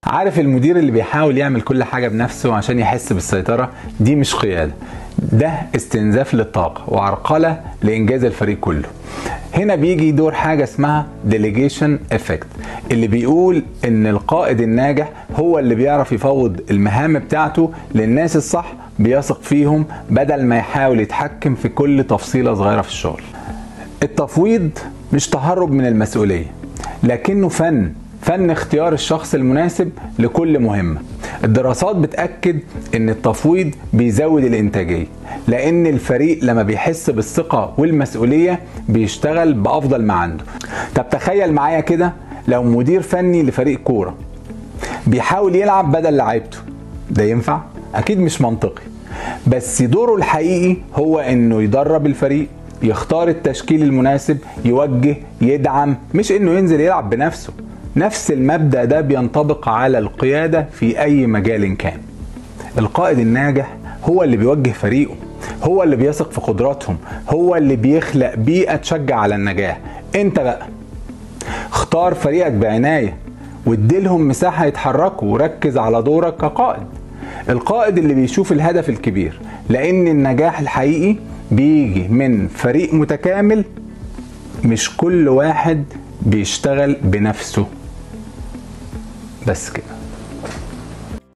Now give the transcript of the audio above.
عارف المدير اللي بيحاول يعمل كل حاجة بنفسه عشان يحس بالسيطرة؟ دي مش قيادة، ده استنزاف للطاقة وعرقلة لإنجاز الفريق كله. هنا بيجي دور حاجة اسمها delegation effect، اللي بيقول إن القائد الناجح هو اللي بيعرف يفوض المهام بتاعته للناس الصح، بيثق فيهم بدل ما يحاول يتحكم في كل تفصيلة صغيرة في الشغل. التفويض مش تهرب من المسؤولية، لكنه فن اختيار الشخص المناسب لكل مهمة. الدراسات بتأكد ان التفويض بيزود الانتاجية، لان الفريق لما بيحس بالثقة والمسؤولية بيشتغل بأفضل ما عنده. طب تخيل معايا كده لو مدير فني لفريق كورة بيحاول يلعب بدل لعيبته، ده ينفع؟ اكيد مش منطقي. بس دوره الحقيقي هو انه يدرب الفريق، يختار التشكيل المناسب، يوجه، يدعم، مش انه ينزل يلعب بنفسه. نفس المبدأ ده بينطبق على القيادة في أي مجال كان. القائد الناجح هو اللي بيوجه فريقه، هو اللي بيثق في قدراتهم، هو اللي بيخلق بيئة تشجع على النجاح. انت بقى اختار فريقك بعناية واديلهم مساحة يتحركوا، وركز على دورك كقائد. القائد اللي بيشوف الهدف الكبير، لأن النجاح الحقيقي بيجي من فريق متكامل، مش كل واحد بيشتغل بنفسه بس كده.